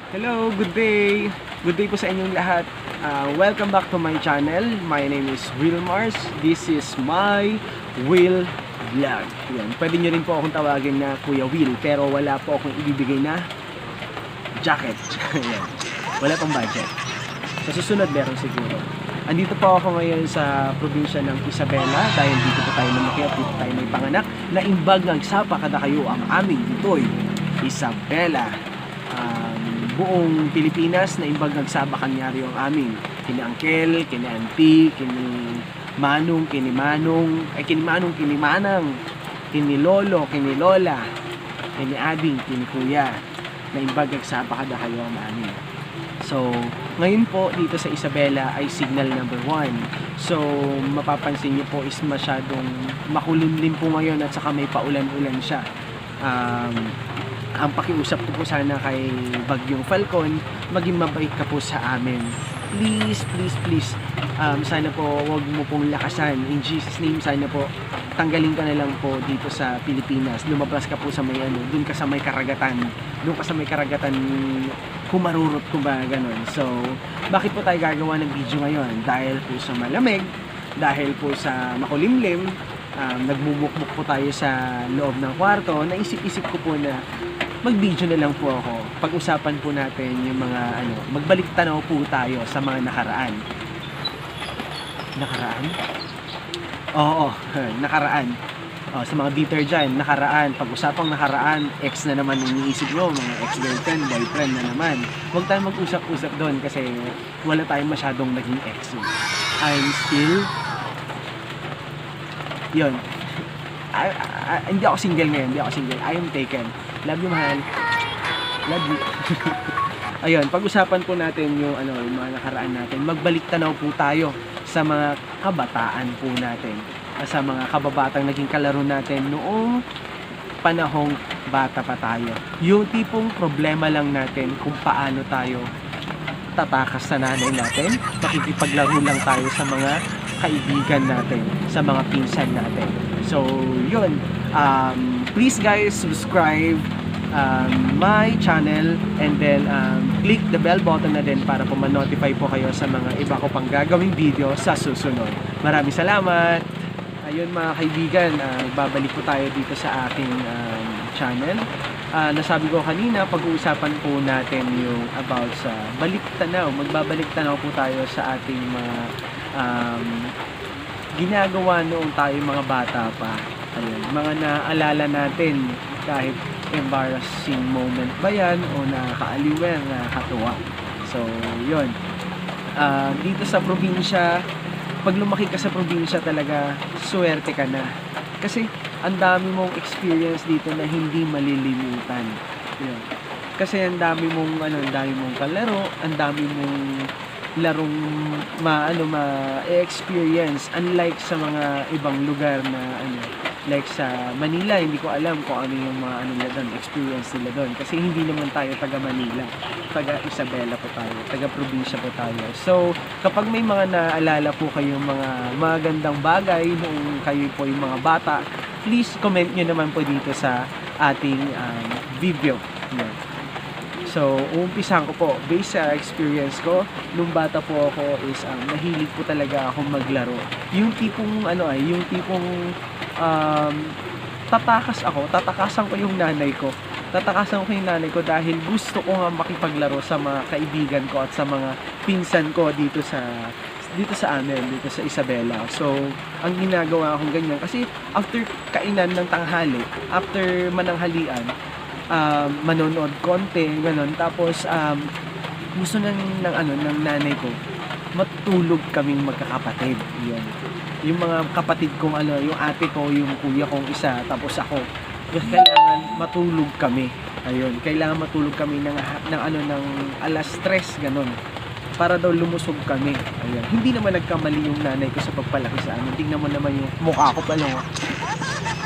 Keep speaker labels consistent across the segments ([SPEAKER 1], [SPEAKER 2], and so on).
[SPEAKER 1] Hello, good day! Good day po sa inyong lahat. Welcome back to my channel. My name is Will Mars. This is my Will Vlog. Yan. Pwede nyo rin po akong tawagin na Kuya Will, pero wala po akong ibibigay na jacket. Yan. Wala pang budget. Sa susunod meron siguro. Andito po ako ngayon sa probinsya ng Isabela dahil dito po tayo lumaki at dito tayo may panganak na imbag nagsapa kada kayo ang aming dito'y Isabela. Buong Pilipinas na imbag nagsaba kanyari ang amin. Kini Uncle, kini Auntie, kini Manong, kini Manong, kini Manong, kini Manang, kini Lolo, kini Lola, kini Ading, kini Kuya, na imbag nagsaba kada kayo ang amin. So, ngayon po dito sa Isabela ay signal number 1. So, mapapansin niyo po is masyadong makulimlim po ngayon at saka may paulan-ulan siya. Ang pakiusap ko po sana kay Bagyong Falcon, maging mabait ka po sa amin. Please, please, please. Sana po wag mo pong lakasan. In Jesus name, sana po tanggalin ka na lang po dito sa Pilipinas. Lumabas ka po sa may doon ka sa may karagatan. Doon ka sa may karagatan kumarurot ko ba ganun. So, bakit po tayo gagawa ng video ngayon? Dahil po sa malamig, dahil po sa makulimlim, nagmumukmuk po tayo sa loob ng kwarto. Naisip-isip ko po na mag-video na lang po ako. Pag-usapan po natin yung mga magbalik tanaw po tayo sa mga nakaraan. Nakaraan? Oo, nakaraan. Sa mga beater dyan, nakaraan. Pag-usapang nakaraan, ex na naman yung iniisip nyo, mga ex-girlfriend, boyfriend na naman. Huwag tayong mag-usap-usap doon kasi wala tayong masyadong naging ex. I'm still yun. Hindi ako single ngayon, hindi ako single. I am taken. Love you, mahal. Love you. Ayun, pag-usapan po natin yung mga nakaraan natin. Magbalik tanaw po tayo sa mga kabataan po natin. Sa mga kababatang naging kalaro natin noong panahong bata pa tayo. Yung tipong problema lang natin kung paano tayo tatakas sa nanay natin. Makikipaglaro lang tayo sa mga kaibigan natin, sa mga pinsan natin. So, yun. Please guys, subscribe my channel and then click the bell button na din para po ma-notify po kayo sa mga iba ko pang gagawing video sa susunod. Maraming salamat! Ayun mga kaibigan, babalik po tayo dito sa aking channel. Nasabi ko kanina, pag-uusapan po natin yung about sa balik tanaw. Magbabalik tanaw po tayo sa ating mga ginagawa noong tayo mga bata pa. Ayun, mga naalala natin kahit embarrassing moment ba yan o nakakaaliw, nakakatuwa. So, yun. Dito sa probinsya, pag lumaki ka sa probinsya talaga, swerte ka na. Kasi ang dami mong experience dito na hindi malilimutan. Yun. Kasi ang dami mong kalaro, ang dami mong larong ma-experience, unlike sa mga ibang lugar na like sa Manila. Hindi ko alam kung ano yung mga experience nila doon kasi hindi naman tayo taga Manila, taga Isabela po tayo, taga probinsya po tayo. So kapag may mga naalala po kayong mga magandang bagay noong kayo po yung mga bata, please comment nyo naman po dito sa ating video. So, umpisahan ko po, based sa experience ko, nung bata po ako is nahilig po talaga ako maglaro. Yung tipong tatakasan ko yung nanay ko. Tatakasan ko yung nanay ko dahil gusto ko nga makipaglaro sa mga kaibigan ko at sa mga pinsan ko dito sa amin, dito sa Isabela. So, ang ginagawa akong ganyan kasi after kainan ng tanghali, after mananghalian, manonood konti, gano'n. Tapos, gusto ng nanay ko, matulog kaming magkakapatid. Yun. Yung mga kapatid kong yung ate ko, yung kuya kong isa, tapos ako. Kailangan matulog kami. Ayun, kailangan matulog kami ng alas 3, gano'n. Para daw lumusog kami. Ayun. Hindi naman nagkamali yung nanay ko sa pagpalaki sa amin. Tingnan mo naman yung mukha ko pa lang.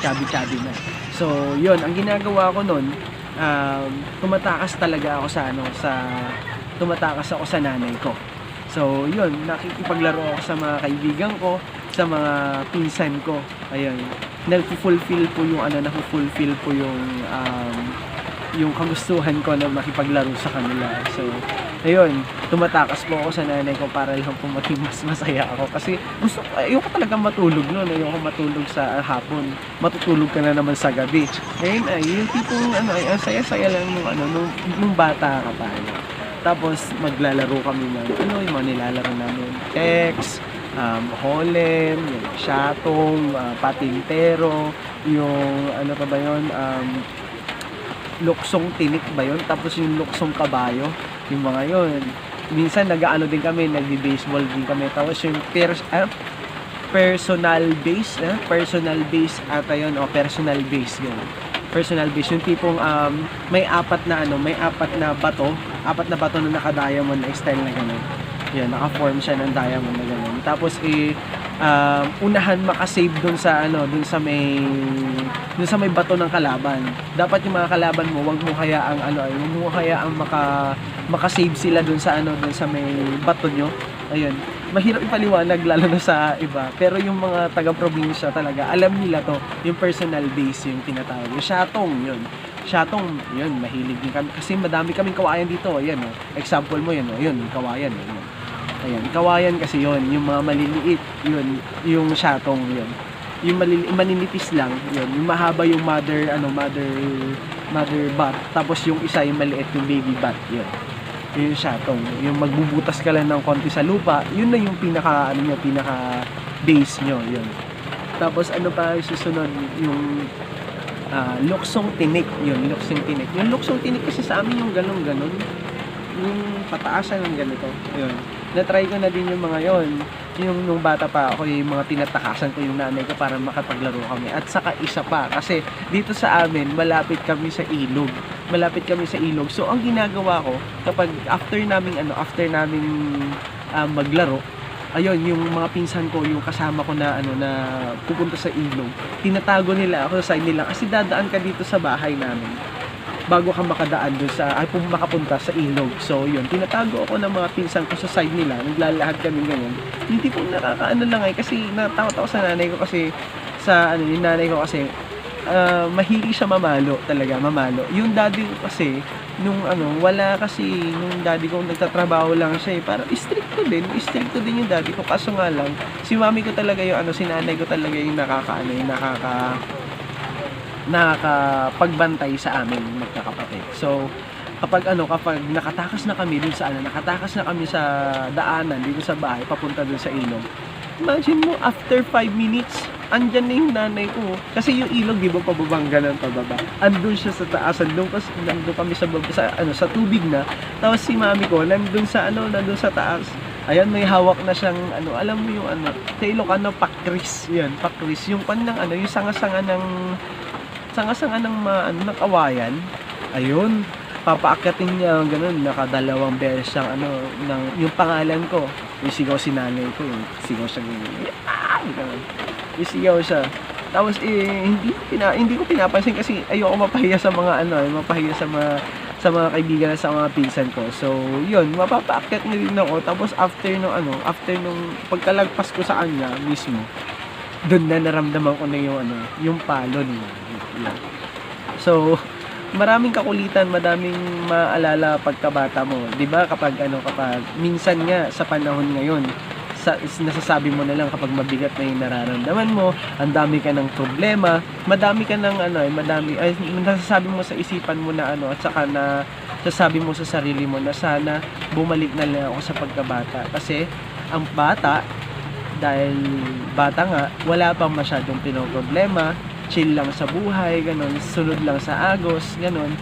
[SPEAKER 1] Chubby na. So, yun, ang ginagawa ko nun, tumatakas talaga ako tumatakas ako sa nanay ko. So, yun, nakikipaglaro ako sa mga kaibigan ko, sa mga pinsan ko. Ayun, nagfulfill po yung yung kagustuhan ko na makipaglaro sa kanila. So, ayun, tumatakas po ako sa nanay ko para lang po maging mas masaya ako. Kasi ayoko talaga matulog noon. Ayoko matulog sa hapon. Matutulog ka na naman sa gabi. Ngayon ay, yung tipong ay, ang saya-saya lang nung bata ka pa. Tapos, maglalaro kami ng, yung mga nilalaro namin. X, Holem, yung Shatong, Patintero, yung, pa ba yun, luksong tinik ba yun? Tapos yung luksong kabayo, yung mga yun. Minsan nag-ano din kami, nagbi-baseball din kami. Tapos yung personal base ata yun, o personal base yun. Personal base, yung tipong may apat na bato na naka-diamond na style na gano'n. Yan, naka-form siya ng diamond na gano'n. Tapos unahan makasave dun sa may bato ng kalaban. Dapat yung mga kalaban mo, wag mo hayaang makasave sila dun sa may bato nyo. Ayun. Mahirap ipaliwanag lalo na sa iba. Pero yung mga taga-probinsya talaga, alam nila to, yung personal base yung tinatawag. Yung Shatong, yun, mahilig din kami. Kasi madami kaming kawayan dito. Ayan, example mo yun, yun, kawayan. Ayan, kawayan kasi yun, yung mga maliliit, yun, yung Shatong, yun. Yung maninipis lang, yun, yung mahaba yung mother bat, tapos yung isa yung maliit yung baby bat, yun. Yung Shatong, yung magbubutas ka lang ng konti sa lupa, yun na yung pinaka base nyo, yun. Tapos ano pa susunod, yung luksong tinik, yun, luksong tinik. Yung luksong tinik kasi sa amin yung ganon, yung pataasan ng ganito, yun. Na-try ko na din yung mga yon. Yung nung bata pa ako, yung mga tinatakasan ko yung nanay ko para makapaglaro kami. At saka isa pa, kasi dito sa amin, malapit kami sa ilog. So, ang ginagawa ko, kapag after naming maglaro, ayun, yung mga pinsan ko, yung kasama ko na pupunta sa ilog, tinatago nila ako sa side nila kasi dadaan ka dito sa bahay namin bago ka makadaan doon makapunta sa ilog. So, yun, tinatago ako ng mga pinsan ko sa side nila, naglalahad kami ganyan. Hindi po nakakaano lang kasi natakot ako sa nanay ko kasi yung nanay ko kasi mahilig siya mamalo. Yung daddy ko kasi nung daddy ko nagtatrabaho lang siya parang stricto din yung daddy ko, kaso nga lang si mami ko talaga yung si nanay ko talaga yung nakakapagbantay sa amin magkakapatid. So kapag nakatakas na kami sa daanan dito sa bahay papunta dun sa ilog, imagine mo after 5 minutes andyan na yung nanay ko. Kasi yung ilog, di ba, pababang ganun, pababa. Andun siya sa taas, nandun kami sa tubig na. Tapos si mami ko, nandun sa taas. Ayan, may hawak na siyang, alam mo yung sa Ilocano, pakris. Yan, pakris. Yung yung sanga-sanga ng kawayan. Ayun, papaakyatin niya, ganun, nakadalawang beses siyang, yung pangalan ko. Yung sigaw si nanay ko, yung sigaw siya, ganun. Isiyaw siya. Tapos hindi ko pinapansin kasi ayoko mapahiya sa mga sa mga kaibigan sa mga pinsan ko. So, yun, mapapaakyat na rin ako. Tapos after nung pagkalagpas ko sa kanya mismo, doon na naramdaman ko na yung palo niya. Yeah. So, maraming kakulitan, madaming maalala pagkabata mo. 'Di ba kapag minsan nga sa panahon ngayon, nasasabi mo na lang kapag mabigat na yung nararamdaman mo, ang dami ka ng problema, madami ka ng nasasabi mo sa isipan mo na at saka na sasabi mo sa sarili mo na sana bumalik na lang ako sa pagkabata. Kasi ang bata, dahil bata nga, wala pang masyadong pinoproblema, chill lang sa buhay, ganun, sunod lang sa agos, ganun.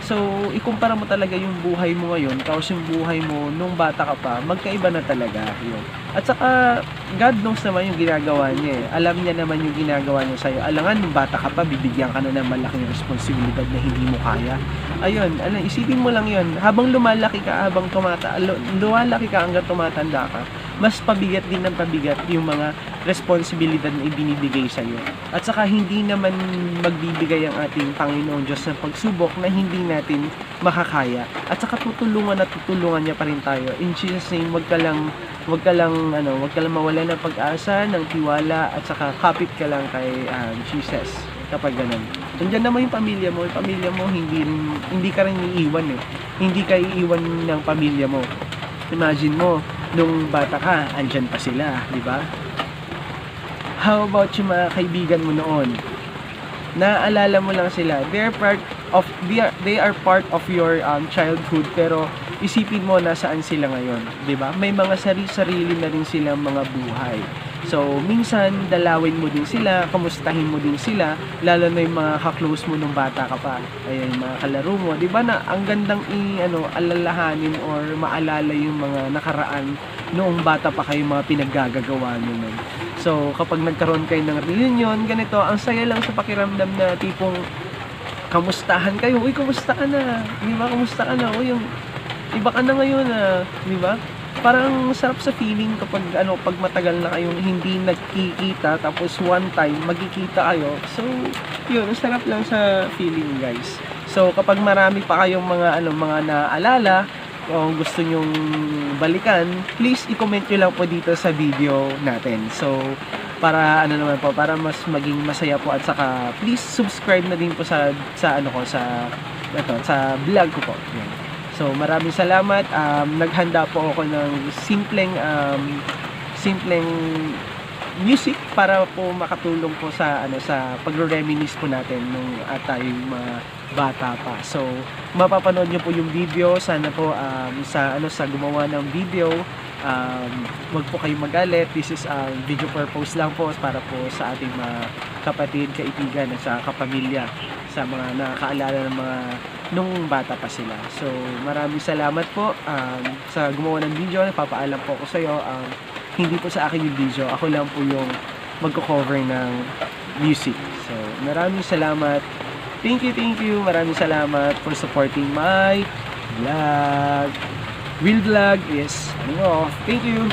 [SPEAKER 1] So, ikumpara mo talaga yung buhay mo ngayon, tapos yung buhay mo nung bata ka pa, magkaiba na talaga yun. At saka, God knows naman yung ginagawa niya. Alam niya naman yung ginagawa niya sa'yo. Alangan, nung bata ka pa, bibigyan ka na ng malaking responsibilidad na hindi mo kaya. Ayun, isipin mo lang yun. Habang lumalaki ka hanggang tumatanda ka, mas pabigat din ng pabigat yung mga responsibilidad na ibinibigay sa'yo. At saka hindi naman magbibigay ang ating Panginoon Diyos ng pagsubok na hindi natin makakaya. At saka tutulungan niya pa rin tayo. In Jesus' name, wag ka lang mawala ng pag-asa, ng tiwala, at saka kapit ka lang kay Jesus kapag ganun. Nandiyan naman yung pamilya mo hindi ka rin iiwan eh. Hindi ka iiwan ng pamilya mo. Imagine mo, nung bata ka, andyan pa sila, di ba? How about yung mga kaibigan mo noon? Naaalala mo lang sila. They are part of your childhood, pero isipin mo nasaan sila ngayon, 'di ba? May mga sarili na rin silang mga buhay. So, minsan dalawin mo din sila, kamustahin mo din sila, lalo na yung mga ka-close mo nung bata ka pa. Ayan, yung mga kalaro mo, 'di ba na ang gandang alalahanin or maalala yung mga nakaraan noong bata pa kayo, mga pinaggagawa niyo nun. So, kapag nagkaroon kayo ng reunion, ganito, ang saya lang sa pakiramdam na tipong kamustahan kayo. Uy, kumusta ka na? Di ba? Kumusta ka na? Uy, yung iba ka na ngayon, di ba? Parang sarap sa feeling kapag pag matagal na kayong hindi nagkikita, tapos one time magkikita kayo. So, yun, ang sarap lang sa feeling, guys. So, kapag marami pa kayong mga naalala, o gusto nyong balikan, please i-comment nyo lang po dito sa video natin. So, para para mas maging masaya po, at saka please subscribe na din po sa vlog ko po. Yan. So, maraming salamat. Naghanda po ako ng simpleng music para po makatulong po sa pagre-reminisce po natin nung tayo mga bata pa. So, mapapanood niyo po yung video. Sana po sa gumawa ng video, wag po kayong magalit. This is video purpose lang po para po sa ating mga kapatid, kaibigan at sa kapamilya, sa mga nakakaalala ng mga nung bata pa sila. So, maraming salamat po sa gumawa ng video. Nagpapaalam po ako sa iyo, hindi po sa akin yung video, ako lang po yung magko-cover ng music. So, maraming salamat. Thank you. Maraming salamat for supporting my vlog. Real vlog is off. Thank you.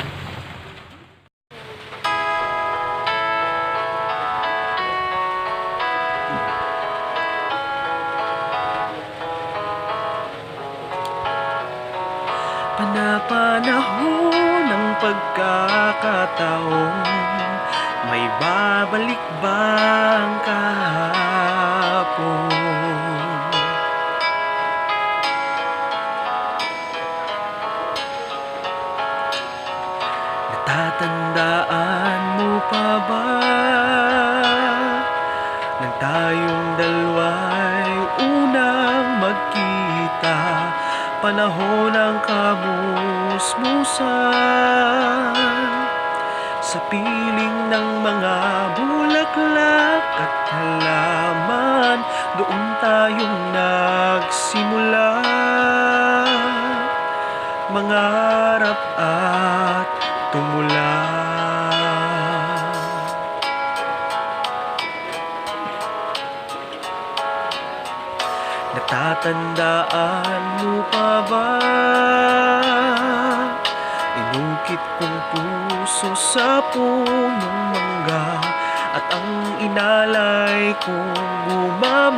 [SPEAKER 1] Panahon ng pagkakataon, may babalik bang kahapon? Natatandaan mo pa ba nang tayong dalawa'y unang magkita? Panahon ng kamusmusan, sa piling ng mga bulaklak at halaman, doon tayong nagsimula mangarap at tumula. Natatandaan mo pa ba? Inukit kong puso sa punong mangga, at ang inalay kong gumamela.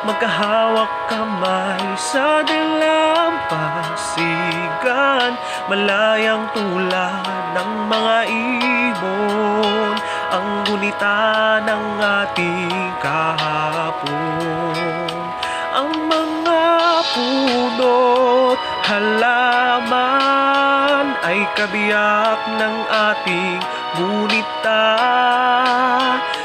[SPEAKER 1] Magkahawak kamay sa dalampasigan, malayang tulad ng mga ibon, ang gunita ng ating kahapon. Ang mga puno't halaman ay kabiyak ng ating gunita.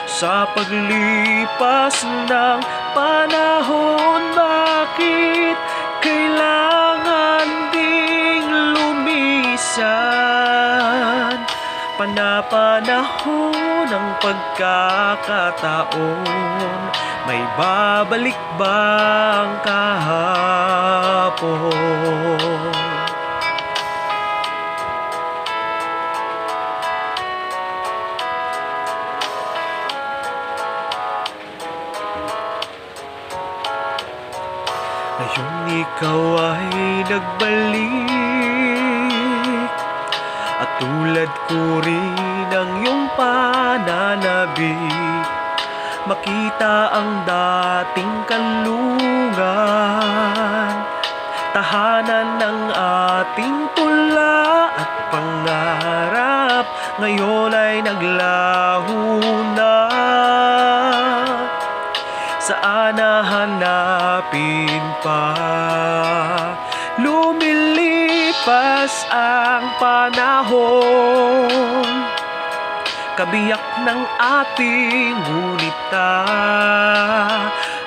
[SPEAKER 1] Sa paglipas ng panahon, bakit kailangan ding lumisan? Panahon ng pagkakataon, may babalik bang kahapon? Ngayong ikaw ay nagbalik, at tulad ko rin ang iyong pananabik, makita ang dating kanlungan, tahanan ng ating tula at pangarap, ngayon ay naglaho na. hahanapin pa. Lumilipas ang panahon, kabiyak ng ating gunita,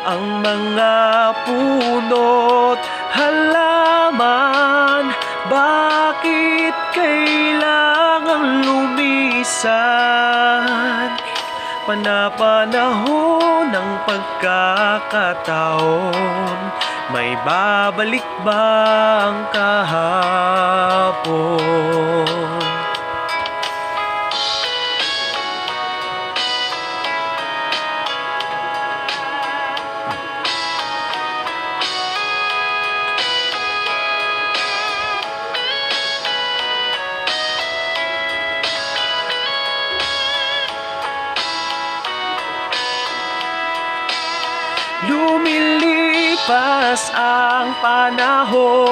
[SPEAKER 1] ang mga puno't halaman. Bakit kailangan lumisan? Panapanahon ng pagkakataon, may babalik ba ang kahapon? Lumilipas ang panahon,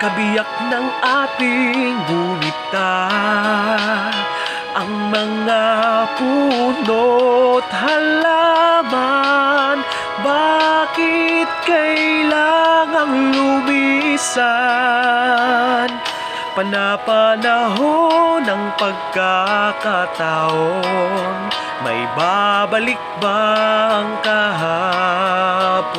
[SPEAKER 1] kabiyak ng ating gunita, ang mga puno't halaman. Bakit kailangang lumisan? Panapanahon ng pagkakataon, may babalik ba ang kahapon?